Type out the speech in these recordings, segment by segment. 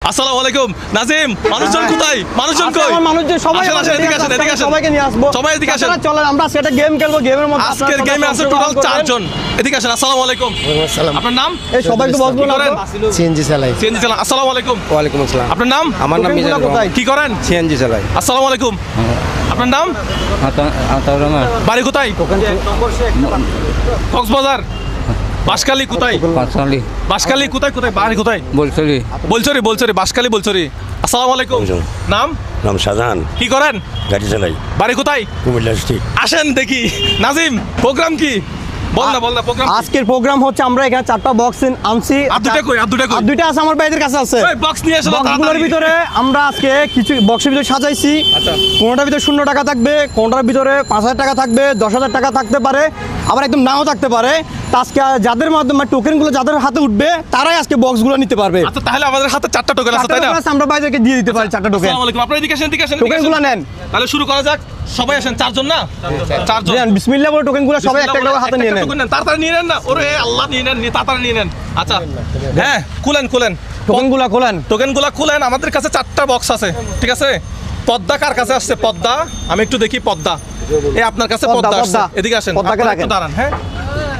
আসসালামু আলাইকুম নাজিম, মানুষজন কোথায়? মানুষজন কই? মানুষজন সবাই আসেন, এদিকে আসেন, এদিকে আসেন। সবাইকে নিয়ে আসবো। সবাই এদিকে আসেন। চলেন আমরা সেটা গেম খেলবো, গেমের মধ্যে আজকের গেমে আছে টোটাল 4 জন। এদিকে আসেন। আসসালামু আলাইকুম। আপনার নাম? এই সবাইকে বসবো না তো? সিএনজি চালাই। সিএনজি চালান। আসসালামু আলাইকুম। ওয়ালাইকুম আসসালাম। আপনার নাম? আমার নাম টোকেনগুলো মিজানুর কোথায়? রহমান। কি করেন? সিএনজি চালাই। আসসালামু আলাইকুম। আপনার নাম? বাড়ি কোথায়? কক্সবাজার। বাঁশখালী কোথায়? বাঁশখালী কোথায়? কোথায় বাড়ি কোথায়? বলছলি বলছরি বাঁশখালী বলছরি। আসসালামু আলাইকুম। নাম? নাম শাহজাহান, কি করেন? গাড়ি চালাই, বাড়ি কোথায়? কুমিল্লা ডিস্ট্রিক্ট। আসেন দেখি। নাজিম, প্রোগ্রাম কি? বল না প্রোগ্রাম। আজকের প্রোগ্রাম হচ্ছে আমরা এখানে 4টা বক্স আনছি। আর দুটো কই? আর দুইটা আছে আমার ভাইদের কাছে আছে। ওই বক্স নিয়ে এসো বক্সগুলোর তাড়াতাড়ি। ভিতরে আমরা আজকে কিছু বক্সের ভিতরে সাজাইছি। আচ্ছা। কোনটার ভিতরে 0 টাকা থাকবে, কোনটার ভিতরে 5000 টাকা থাকবে, 10,000 টাকা থাকতে পারে, আবার একদম নাও থাকতে পারে। তা আজকে যাদের মাধ্যমে টোকেনগুলো যাদের হাতে উঠবে তারাই আজকে বক্সগুলো নিতে পারবে। আচ্ছা, তাহলে আমাদের হাতে 4টা টোকেন আছে তাই না? আমরা ভাইদেরকে দিয়ে দিতে পারি 4টা টোকেন। আসসালামু আলাইকুম। আপনারা এদিকে আসেন, এদিকে আসেন। টোকেনগুলো নেন। তাহলে শুরু করা যাক। সবাই আসেন, 4 জন না? 4 জন। নেন বিসমিল্লাহ বলে টোকেনগুলো সবাই একটা একটা করে হাতে নিয়ে নেন। টোকেন নেন, তাড়াতাড়ি নিয়ে নেন না। ওরে আল্লাহ, নিয়ে নেন, তাড়াতাড়ি নিয়ে নেন। আচ্ছা, হ্যাঁ, খুলেন। টোকেনগুলো খোলেন। টোকেনগুলো খুলেন। আমাদের কাছে 4টা বক্স আছে, ঠিক আছে? পদ্মা কার কাছে আসছে? পদ্মা, আমি একটু দেখি। পদ্মা, এই আপনার কাছে পদ্মা আসছে। এদিকে আসেন, পদ্মাকে আপনারা রাখেন। একটু দাঁড়ান। হ্যাঁ,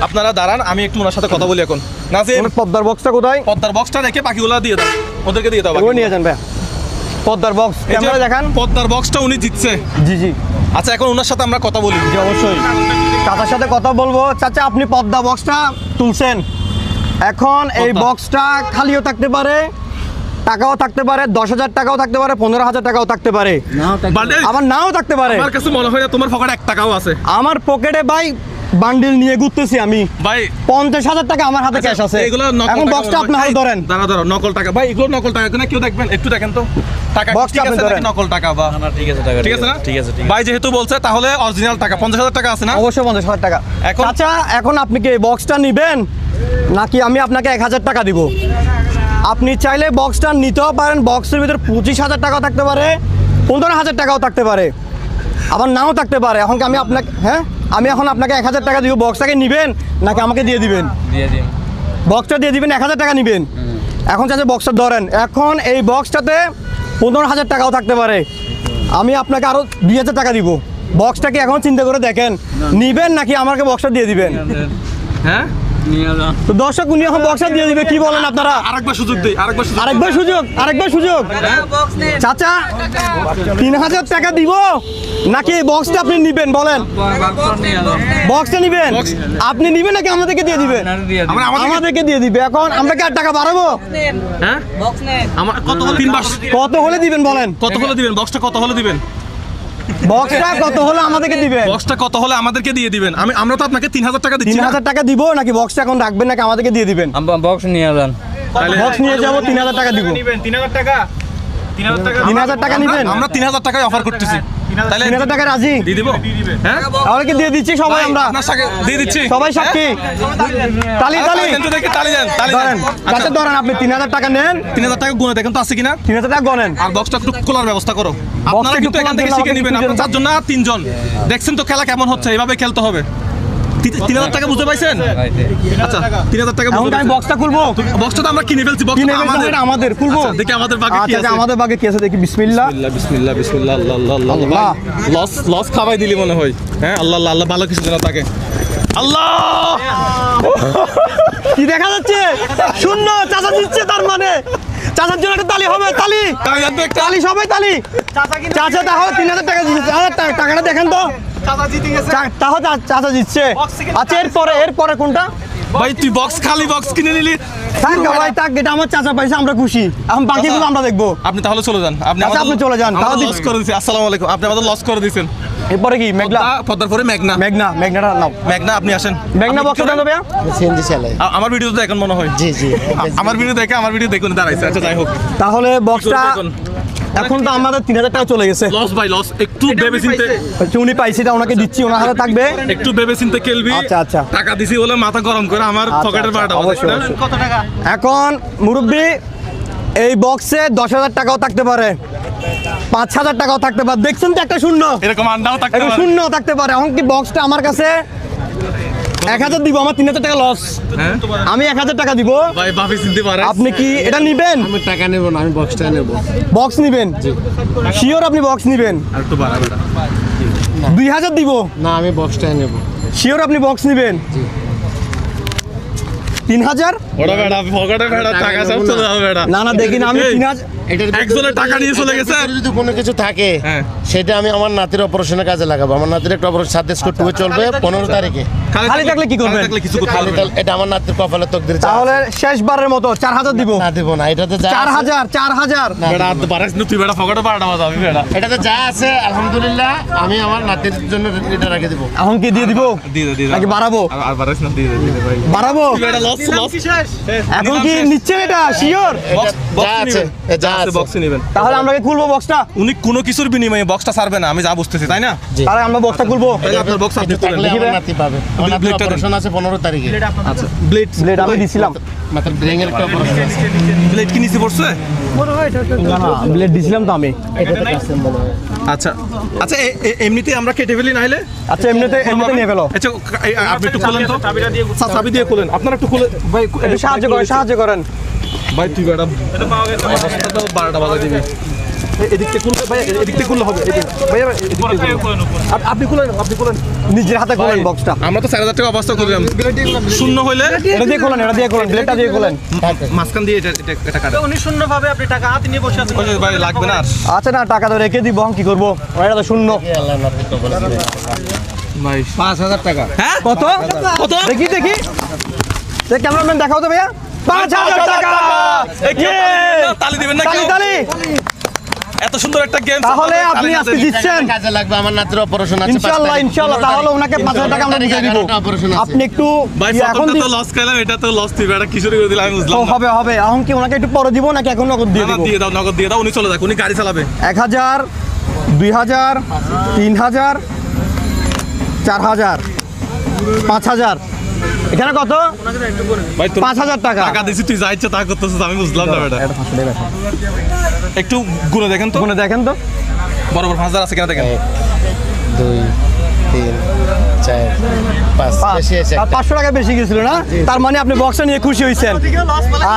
আপনারা দাঁড়ান, আমি একটু ওনার সাথে কথা বলি এখন। নাজিম, পদ্মার বক্সটা কোথায়? পদ্মার বক্সটা রেখে বাকিগুলো দিয়ে দাও, ওদেরকে দিয়ে দাও। ওগুলো নিয়ে যান ভাই। পদ্মার বক্স এই যে ক্যামেরা দেখান। পদ্মার বক্সটা উনি জিতছে। জি আচ্ছা, এখন ওনার সাথে আমরা কথা বলি। জি অবশ্যই চাচার সাথে কথা বলবো। চাচা, আপনি পদ্মা বক্সটা তুলছেন, এখন এই পদ্মা। বক্সটা খালিও থাকতে পারে, টাকাও থাকতে পারে, 10,000 টাকাও থাকতে পারে, 15,000 টাকাও থাকতে পারে, বান্ডেল, আবার নাও থাকতে পারে। আমার কাছে মনে হয় না তোমার পকেটে 1 টাকাও আছে। আমার পকেটে ভাই বান্ডিল নিয়ে ঘুরতেছি আমি, ভাই 50,000 টাকা আমার হাতে ক্যাশ আছে। এগুলো নকল এখন টাকা বক্সটা বলে। আপনি হাতে ধরেন। দাঁড়া, নকল টাকা ভাই, এগুলো নকল টাকা না? কেউ দেখবেন, একটু দেখেন তো টাকা বক্সটা ঠিক আপনি আছে নাকি ধরেন। নকল টাকা? বা ঠিক আছে টাকা ঠিক আছে না? ভাই যেহেতু বলছে, তাহলে অরিজিনাল টাকা 50,000 টাকা আছে না? অবশ্যই 50,000 টাকা। এখন- চাচা, এখন আপনি কি এই বক্সটা নিবেন নাকি আমি আপনাকে 1,000 টাকা দিব? আপনি চাইলে বক্সটা নিতেও পারেন। বক্সের ভিতরে 25,000 টাকাও থাকতে পারে, 15,000 টাকাও থাকতে পারে, আবার নাও থাকতে পারে। এখন কি আমি আপনাকে আমি এখন আপনাকে 1,000 টাকা দিব, বক্সটাকে নিবেন নাকি আমাকে দিয়ে দিবেন? দিয়ে দিন। বক্সটা দিয়ে দিবেন, 1,000 টাকা নিবেন। এখন চাচা বক্সটা ধরেন। এখন এই বক্সটাতে 15,000 টাকাও থাকতে পারে, আমি আপনাকে আরো 2,000 টাকা দিব। বক্সটাকে এখন চিন্তা করে দেখেন, নিবেন নাকি আমাকে বক্সটা দিয়ে দিবেন? হ্যাঁ, তো দর্শক, উনি এখন বক্সটা দিয়ে দিবে, কি বলেন আপনারা? আরেকবার সুযোগ দেই, আরেকবার সুযোগ। আরেকবার সুযোগ। চাচা, 3,000 টাকা দিব নাকি এই বক্সটা আপনি নিবেন? বলেন, বক্সটা নিবেন? বক্স। আপনি নিবেন নাকি আমাদেরকে দিয়ে দিবেন? আমাদেরকে দিয়ে দিবে। এখন আমরা কি আর টাকা বাড়াবো? হ্যাঁ, আমার কত হলে 3 মাস? কত হলে দিবেন বলেন? কত হলে দিবেন? বক্সটা কত হলে দিবেন? বক্সটা কত হলে আমাদেরকে দিবেন? বক্সটা কত হলে আমাদেরকে দিয়ে দিবেন? আমরা তো আপনাকে 3,000 টাকা দিচ্ছি না। 3,000 টাকা দিব নাকি বক্সটা এখন রাখবেন নাকি আমাদেরকে দিয়ে দিবেন? বক্স নিয়ে যান। তাহলে বক্স নিয়ে যাবো, 3,000 টাকা দিব। 3,000 টাকা 3,000 টাকা নিবেন? আমরা 3,000 টাকায় অফার করতেছি। তাহলে 3,000 টাকা রাজি? দিয়ে দিব। হ্যাঁ, তাহলে কি দিয়ে দিচ্ছি সবাই আমরা? আপনার সাথে দিয়ে দিচ্ছি। সবাই সাক্ষী। তালি তালি দেন তো দেখি, তালি দেন, তালি ধরেন। দেন। চাচা ধরেন, আপনি 3,000 টাকা নেন, 3,000 টাকা গুনে দেখেন তো আছে কিনা। 3,000 টাকা গনেন। আর বক্সটা একটু খোলার ব্যবস্থা করো। আপনারা একটু কিন্তু এখান থেকে খোলার শিখে জন্য নেবেন। আমাকে আপনারা 4 জন না 3 জন। দেখছেন তো খেলা কেমন হচ্ছে, এইভাবে খেলতে হবে। 3,000 টাকা বুঝতে পাইছেন? আচ্ছা, 3,000 টাকা এখন বুঝতে আমি পাইছেন? বক্সটা খুলবো। বক্সটা তো আমরা কিনে ফেলছি। বক্সটা কিনে তো ফেলছি, আমাদের। এটা আমাদের, খুলবো। আচ্ছা, দেখি আমাদের বাকি কি আচ্ছা, আছে। আমাদের বাগে কি আছে দেখি। বিসমিল্লাহ। বিসমিল্লাহ আল্লাহ আল্লাহ আল্লাহ আল্লাহ। লস খাওয়াই দিলি মনে হয়। হ্যাঁ, আল্লাহ আল্লাহ আল্লাহ, ভালো কিছু যেন থাকে। আল্লাহ, কি দেখা যাচ্ছে? শূন্য। চাচা জিতছে, তার মানে চাচার জন্য একটা তালি হবে। তালি তাই জানতো একটা। তালি, সবাই তালি। চাচা তাহলে 3,000 টাকা জিতছে। টাকাটা দেখেন তো। তাহলে চাচা জিতছে। আচ্ছা, এরপরে কোনটা? ভাই তুই বক্স, খালি বক্স কিনে নিলি। থাক গা ভাই, থাক। এটা আমার চাচা পাইছে, আমরা খুশি। এখন বাকিগুলো আমরা দেখবো। আপনি তাহলে চলে যান। আচ্ছা, আপনি চলে যান। তাহলে লস করে দিয়েছি। আসসালামু আলাইকুম। আপনি আমাদের লস করে দিয়েছেন। এরপরে কি? মেঘনা। পদ্মার পরে মেঘনা। মেঘনাটা নাও। মেঘনা, আপনি আসেন। মেঘনা বক্সটা দেন তো ভাইয়া। সিএনজি চালাই। আমার ভিডিও তো দেখেন মনে হয়। জি জি। আমার ভিডিও দেখে আমার ভিডিও দেখুন দাঁড়াইছে। আচ্ছা, যাই হোক, তাহলে বক্সটা এখন তো আমাদের 3,000 টাকা চলে গেছে। লস ভাই লস। একটু ভেবে চিন্তে, উনি পাইছে, এটা ওনাকে দিচ্ছি, ওনার হাতে থাকবে। একটু ভেবে চিন্তে খেলবি। আচ্ছা। টাকা দিছি বলে মাথা গরম করে আমার পকেটের বারোটা অবশ্যই। এখন মুরব্বি, এই বক্সে 10,000 টাকাও থাকতে পারে, 5,000 টাকাও থাকতে পারে। দেখছেন তো একটা শূন্য, এরকম আন্ডাও থাকতে একটা পারে। শূন্য থাকতে পারে। এখন কি বক্সটা আমার কাছে 1000 দিব, আমার 3000 টাকা লস। হ্যাঁ আমি 1000 টাকা দিব, ভাই ভাবি চিনতে পারে আপনি কি এটা নিবেন? আমি টাকা নেব না, আমি বক্সটা নেব। বক্স নিবেন? শিওর আপনি বক্স নিবেন? আর একটু বাড়া বেটা 2000 দিব, না, আমি বক্সটা নেব। শিওর আপনি বক্স নিবেন? 3000? ওটা বেটা পকেটে বেটা টাকা সব চলে যাবে বেটা না না দেখি না, আমি এই, 3000 একজনের টাকা নিয়ে চলে গেছে এটার ভিতরে যদি কোনো কিছু থাকে হ্যাঁ। সেটা আমি আমার নাতির অপারেশনের কাজে লাগাবো। আমার নাতির একটা অপারেশন 7/2 চলবে 15 তারিখে। খালি থাকলে কি করবেন? খালি থাকলে কিছু করতে খালি পারবেন তাহলে এটা আমার নাতির কপালে তকদির। তাহলে শেষবারের মতো 4000 দিব। না দেব না, এটাতে যা আছে- 4000 বেটা আর বাড়াইছ না তুই বেটা পকেটে বাড়াটা বাজাবি বেটা এটাতে যা আছে আলহামদুলিল্লাহ আমি আমার নাতির জন্য এটা রেখে দেবো। এখন কি দিয়ে দিব দিয়ে দে নাকি বাড়াবো? আর বাড়াইছ না দিয়ে দে ভাই বাড়াবো? তুই বেটা লস এখন কি নিচ্ছেন এটা শিওর? যা আছে যা আছে বক্স নেবেন তাহলে আমরা কি খুলবো বক্সটা? উনি কোনো কিছুর বিনিময়ে বক্সটা ছাড়বে না আমি যা বুঝতেছি তাই না তাহলে আমরা বক্সটা খুলবো। তাহলে আপনার বক্স আপনি এটা থাকলে তুলেন আমার নাতি পাবে। আমার নাতির ব্লেডটা দেন। অপারেশন আছে 15 তারিখে। আচ্ছা ব্লেড ব্লেড আমি দিছিলাম। মাত্র ব্রেনের একটা অপারেশন আছে। ব্লেড কি নিচে পড়ছে না না ব্লেড দিছিলাম তো আমি। আচ্ছা আচ্ছা এমনিতে আমরা কেটে ফেলি নাইলে আচ্ছা এমনিতে নিয়ে ফেলো। আচ্ছা আপনি একটু খুলেন তো চাবি দিয়ে খুলেন আপনারা একটু খুলে ভাই একটু সাহায্য করেন। ভাই তুই বেটা অবস্থাটা 12টা বাজে দিবি এদিক থেকে খুললে ভাই এদিক থেকে খুললে হবে ভাই আপনি খুলেন নিজের হাতে খোলেন বক্সটা। আমরা তো 4000 টাকা অবস্থা করলাম শূন্য হইলে এটা দিয়ে খোলেন ব্লেডটা দিয়ে খোলেন। মাঝখান দিয়ে এটা কাটা উনি শূন্য ভাবে আপনি টাকা হাতে নিয়ে বসে আছেন। ওই যে ভাই লাগবে না আর আচ্ছা না টাকা তো রেখে দিব, কি করবো? এটা তো শূন্য। আল্লাহ নাতির কপালে দিবে। ভাই 5000 টাকা। হ্যাঁ কত কত দেখি ক্যামেরাম্যান দেখাও তো ভাইয়া। 5000 টাকা। তালি দিবেন না কেউ তালি এত সুন্দর একটা গেম তাহলে আপনি আজকে দিচ্ছেন কাজে লাগবে, আমার নাতির অপারেশন আছে 5 ইনশাআল্লাহ তারিখ। ইনশাআল্লাহ। তাহলে ওনাকে 5000 টাকা আমরা বুঝিয়ে দিব। 11টা অপারেশন আছে। আপনি একটু ভাই এখন প্রথমটা তো লস খাইলাম এটা তো লস তুই বেটা কিশোরী করে দিলাম আমি বুঝলাম না হবে এখন কি ওনাকে একটু পরে দিব নাকি এখন নগদ দিয়ে না, দিব? দিয়ে দাও নগদ দিয়ে দাও উনি চলে যাক উনি গাড়ি চালাবে 1000 2000 3000 4000 5000 এখানে কত? ভাই তোর 5000 টাকা। টাকা দিছি তুই যা ইচ্ছা তা করতেছিস আমি বুঝলাম না বেটা একটু গুনে দেখেন তো ওখানে দেখেন তো বরাবর 5000 আছে কিনা দেখেন 2 3 4 5 বেশি আছে আর 500 টাকা বেশি গেছিল না? তার মানে আপনি বক্সটা নিয়ে খুশি হয়েছেন।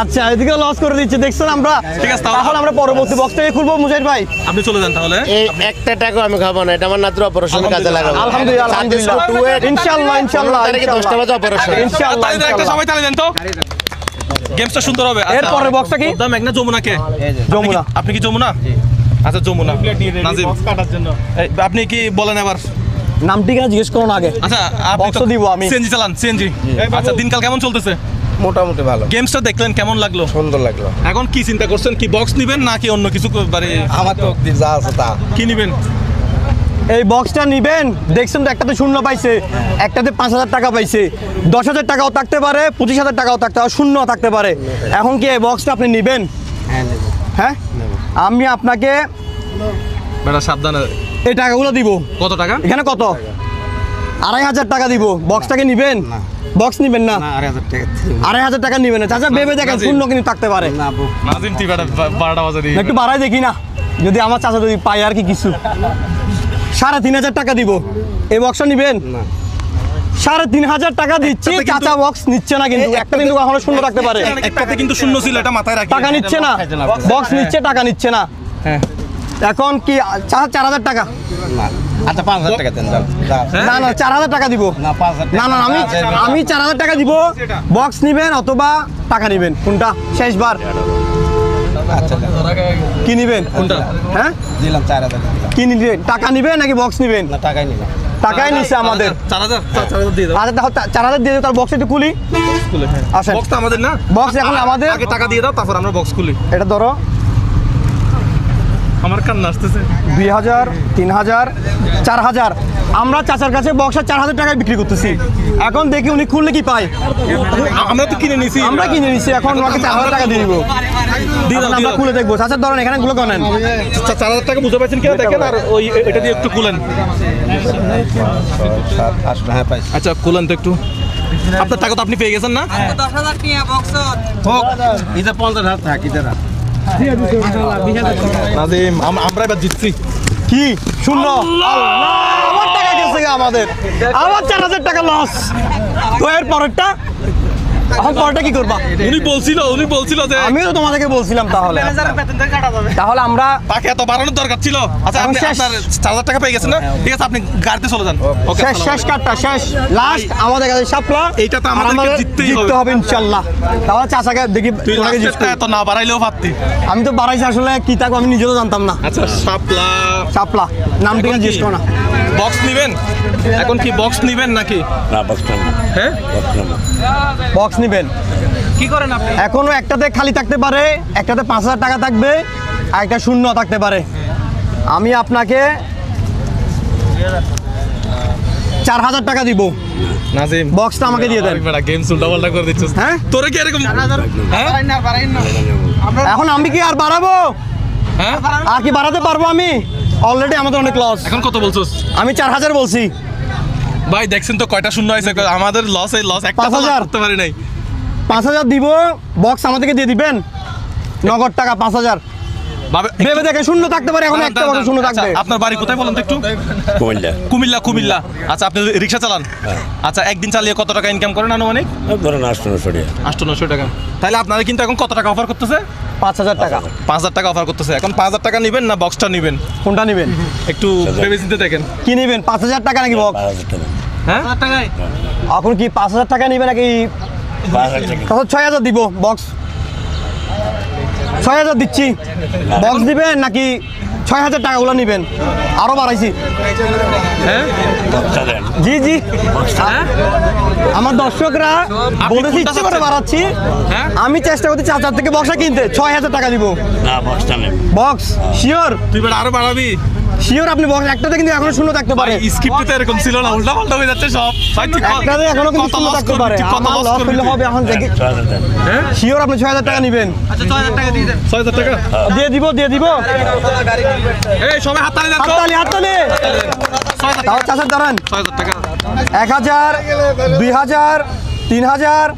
আচ্ছা এদিকে লস করে দিচ্ছে দেখছেন আমরা। ঠিক আছে, তাহলে আমরা পরবর্তী বক্সটাকে খুলবো মুজাহিদ ভাই। আপনি চলে যান তাহলে এই একটা টাকা আমি খাবো না, এটা আমার নাতির অপারেশন কাজে লাগাবো। আলহামদুলিল্লাহ আলহামদুলিল্লাহ ইনশাআল্লাহ ইনশাআল্লাহ 10টা বাজে অপারেশন। ইনশাআল্লাহ তালি দেন একটা সবাই তালি দেন তো গেমসটা সুন্দর হবে এর পরের বক্সটা কি? দাম এক না যমুনাকে যমুনা। আপনি কি যমুনা আচ্ছা যমুনা নাজিম এই, আপনি কি বলেন এবার নাম ঠিকানা জিজ্ঞেস করুন আগে। আচ্ছা আপনি বক্স দিব আমি। সিএনজি চালান সিএনজি আচ্ছা দিনকাল কেমন চলতেছে মোটামুটি ভালো, গেমসটা দেখলেন কেমন লাগলো সুন্দর লাগলো। এখন কি চিন্তা করছেন কি বক্স নিবেন নাকি অন্য কিছু মানে আমার তো যা আছে তা। কি নিবেন এই বক্সটা নিবেন, দেখছেন তো একটাতে শূন্য পাইছে, একটাতে 5000 টাকা পাইছে, 10000 টাকাও থাকতে পারে, 25000 টাকাও থাকতে পারে, শূন্য থাকতে পারে। এখন কি এই বক্সটা আপনি নিবেন? হ্যাঁ নেব। হ্যাঁ আমি আপনাকে বেটা সাবধানে এই টাকাগুলো দিব। কত টাকা এখানে কত? 2500 টাকা দিব। বক্সটাকে নিবেন? বক্স নিবেন না? 2500 টাকা নিবেন না। চাচা ভেবে দেখেন শূন্য কিন্তু থাকতে পারে। নাজিম তুই বেটা 12টা বাজে দিয়ে একটু বাড়াই দেখি না, যদি আমার চাচা যদি পাই আর কি কিছু। 3500 টাকা দিব। এই বক্সটা নিবেন? 3500 টাকা দিচ্ছি, একটাতে কিন্তু- চাচা বক্স নিচ্ছে না কিন্তু। একটা কিন্তু কখনো শূন্য থাকতে পারে। একটাতে কিন্তু শূন্য ছিল এটা মাথায় রাখি টাকা নিচ্ছে না, বক্স নিচ্ছে, টাকা নিচ্ছে না। হ্যাঁ এখন কি 4000 টাকা? আচ্ছা 5000 টাকা দেন যাও। না না 4000 টাকা দিব। না 5000 না না আমি 4000 টাকা দিব। বক্স নিবেন অথবা টাকা নিবেন, কোনটা? শেষবার আচ্ছা কি নিবেন? কোনটা? হ্যাঁ দিলাম 4000 কি নিবেন? টাকা নিবেন নাকি বক্স নিবেন? না টাকাই নিলাম। টাকাই নিচ্ছে আমাদের। 4000 দিয়ে দাও আচ্ছা তাহলে 4000 দিয়ে দিও, তার বক্স একটু খুলি। খুলে হ্যাঁ আসেন বক্স তো আমাদের না বক্স এখন আমাদের। আগে টাকা দিয়ে দাও তারপর আমরা বক্স খুলি এটা ধরো আমার কান্না আসতেছে 2000 3000 4000। আমরা চাচার কাছে বক্সটা 4000 টাকায় বিক্রি করতেছি। এখন দেখি উনি খুললে কি পায়। আমরা তো কিনে নিছি আমরা কিনে নিচ্ছি, এখন ওনাকে 4000 টাকা দিয়ে দিব। দিয়ে দাও, এখন আমরা খুলে দেখবো। চাচার ধরেন এখানে গুলো করেন। 4000 টাকা বুঝতে পারছেন কিনা দেখেন আর ওই এটা দিয়ে একটু খুলেন 7 8 হ্যাঁ পাইছি। আচ্ছা খুলেন তো একটু আপনার টাকা তো আপনি পেয়ে গেছেন না 10,000 টাকা বক্স। হোক এটা 50000 থাকি দাদা। নাজিম আমরা এবার জিতছি কি শূন্য? আল্লাহ, আমার টাকা গেছে থেকে আমাদের আবার 4000 টাকা লস। তো এর পরেরটা এখন পরেরটা কি করবা? উনি বলছিল যে আমিও তো তোমাদেরকে বলছিলাম তাহলে ম্যানেজারের বেতন থেকে কাটা যাবে। তাহলে আমরা তাকে এত বাড়ানোর দরকার ছিল। আচ্ছা এখন আপনি শেষ। আপনার 4000 টাকা পেয়ে গেছেন না, ঠিক আছে আপনি গাড়িতে চলে যান। ওকে শেষ শেষ কাটটা শেষ লাস্ট আমাদের কাছে সাপলা। এইটা তো আমাদেরকে জিততেই জিততে হবে ইনশাআল্লাহ। তাহলে চাচাকে দেখি তুই ওনাকে জিত লাস্টেরটা এত না বাড়াইলেও পারতি। আমি তো বাড়াইছি আসলে কি থাকবো আমি নিজেও জানতাম না। আচ্ছা শাপলা সাপলা নাম ঠিক জিজ্ঞেস করো না। বক্স নিবেন এখন, কি বক্স নিবেন নাকি? না বক্সটা না, হ্যাঁ বক্সটা না। বক্স নিবেন কি করেন আপনি? এখনো একটাতে খালি থাকতে পারে, একটাতে 5000 টাকা থাকবে, আর একটা শূন্য থাকতে পারে। আমি আপনাকে 4000 টাকা দিব। নাজিম বক্সটা আমাকে দিয়ে দেন। বেটা গেমস উল্টাপাল্টা করে দিচ্ছিস। হ্যাঁ? তোরে কি এরকম হ্যাঁ বাড়াইন না। এখন আমি কি আর বাড়াবো? হ্যাঁ আর কি বাড়াতে পারবো আমি? অলরেডি আমাদের অনেক লস। এখন কত বলছিস? আমি 4000 বলছি। ভাই দেখছেন তো কয়টা শূন্য হয়েছে, আমাদের লস এই লস একটা 5000 করতে পারি নাই। 5000 দিব, বক্স আমাদেরকে দিয়ে দিবেন নগদ টাকা 5000। ভাবে ভেবে দেখে শূন্য থাকতে পারে, এখন একটা বক্স শূন্য থাকবে। আচ্ছা, আপনার বাড়ি কোথায় বলেন তো একটু? কুমিল্লা। কুমিল্লা। আচ্ছা আপনি রিক্সা চালান? আচ্ছা একদিন চালিয়ে কত টাকা ইনকাম করেন আনুমানিক? ধরেন 800 800-900 টাকা। তাহলে আপনারা কিন্তু এখন কত টাকা অফার করতেছে? 5000 টাকা। 5000 টাকা অফার করতেছে। এখন 5000 টাকা নেবেন না বক্সটা নেবেন? কোনটা নেবেন? একটু ভেবে চিন্তে দেখেন। কি নেবেন? 5000 টাকা নাকি বক্স? 5000 টাকা। হ্যাঁ টাকায় এখন কি 5000 টাকা নেবেন নাকি 5000 টাকা। তখন 6000 দিব বক্স? 6000 দিচ্ছি। বক্স দিবেন নাকি 6000 টাকাগুলো নেবেন? আরো বাড়াইছি। হ্যাঁ বক্সটা দেন। জি জি হ্যাঁ? আমার দর্শকরা আপনি বলেছি কোনটা ইচ্ছে করে চাচ্ছেন? বাড়াচ্ছি। হ্যাঁ? আমি চেষ্টা করছি 4000 থেকে বক্সটা কিনতে। 6000 টাকা দিব না বক্সটা নেন। বক্স। শিওর তুই বেটা আরো বাড়াবি? শিওর আপনি বক্স একটাতে কিন্তু এখনো শূন্য থাকতে পারে। স্ক্রিপ্টে তো এরকম ছিল না, উল্টা পাল্টা হয়ে যাচ্ছে সব। ভাই তুই একটাতে এখনো কিন্তু কত শূন্য লস থাকতে করবি? পারে। তুই কত আমার লস লস করবি হইলে তুই? হবে এখন দেখি। 6000 দেন। হ্যাঁ শিওর আপনি 6000 টাকা নেবেন? আচ্ছা 6000 টাকা দিয়ে দেন। 6000 টাকা। দিয়ে দিব দিয়ে দিব। এই সবাই হাততালি দেন তো। হাততালি হাততালি। 6000 তাও টাকা। চাষের দাঁড়ান। 6000 টাকা। 1000 2000 3000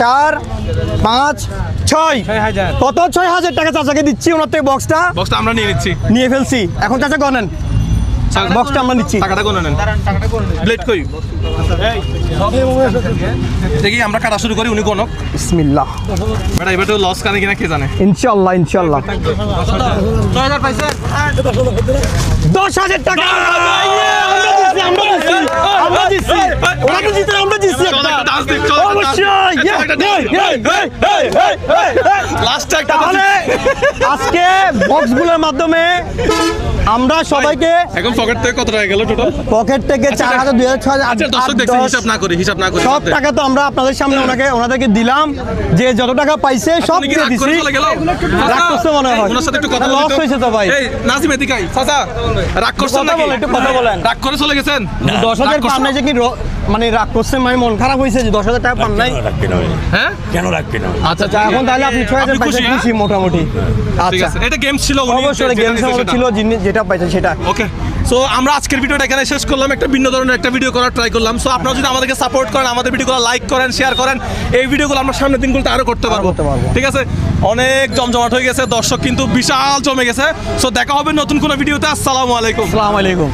4 5 6 কত? 6000 টাকা চাচাকে দিচ্ছি ওনার থেকে বক্সটা বক্সটা আমরা নিয়ে নিচ্ছি। নিয়ে ফেলছি। এখন চাচা গনেন বক্সটা আমরা নিচ্ছি। টাকাটা কোন নেন? ব্লেড কই? দেখি আমরা কাটা শুরু করি, উনি কোন বিসমিল্লাহ। বেটা এবার তো লস কানে কিনা কে জানে। ইনশাআল্লাহ ইনশাআল্লাহ। 6000 পাইছে? 10000 টাকা আমরা দিচ্ছি আমরা দিচ্ছি ওনাকে জিতে আমরা দিচ্ছি চল একটা। একটা ডান্স দেখ, চল একটা অবশ্যই লাস্ট একটা তাহলে আজকে বক্সগুলোর মাধ্যমে আমরা সবাইকে এখন পকেট থেকে কত টাকা গেল টোটাল? পকেট থেকে 4000 2000 6000 আচ্ছা দর্শক দেখছে, হিসাব না করি সব টাকা তো আমরা আপনাদের সামনে ওনাদেরকে দিলাম। যে যত টাকা পাইছে সব দিয়ে দিছি। রাগ করছে মনে হয়। ওনার সাথে একটু কথা লস হয়েছে তো ভাই। এই নাজিম এদিকে আই। চাচা রাগ করছেন কথা নাকি? বলেন, একটু কথা বলেন। রাগ করে চলে গেছেন? 10000 পান নাই যে কি মানে রাগ করছে, মানে মন খারাপ হয়েছে যে 10000 টাকা পান নাই। কেন রাখবি না ভাই? হ্যাঁ কেন রাখবি না? আচ্ছা আচ্ছা এখন তাহলে আপনি 6000 আপনি পাইছেন, খুশি, খুশি মোটামুটি। ঠিক আচ্ছা আছে, এটা গেমস ছিল, উনি অবশ্যই যেটা গেমসের নিছে মতো সেটা। ছিল, যেটা পাইছেন সেটা। ওকে সো আমরা আজকের ভিডিওটা এখানে শেষ করলাম। একটা ভিন্ন ধরনের একটা ভিডিও করার ট্রাই করলাম। সো আপনারা যদি আমাদেরকে সাপোর্ট করেন, আমাদের ভিডিওগুলো লাইক করেন, শেয়ার করেন, এই ভিডিওগুলো আমরা সামনের দিনগুলোতে আরো করতে পারবো। ঠিক আছে, অনেক জমজমাট হয়ে গেছে, দর্শক কিন্তু বিশাল জমে গেছে। সো দেখা হবে নতুন কোনো ভিডিওতে। আসসালামু আলাইকুম। আসসালামু আলাইকুম।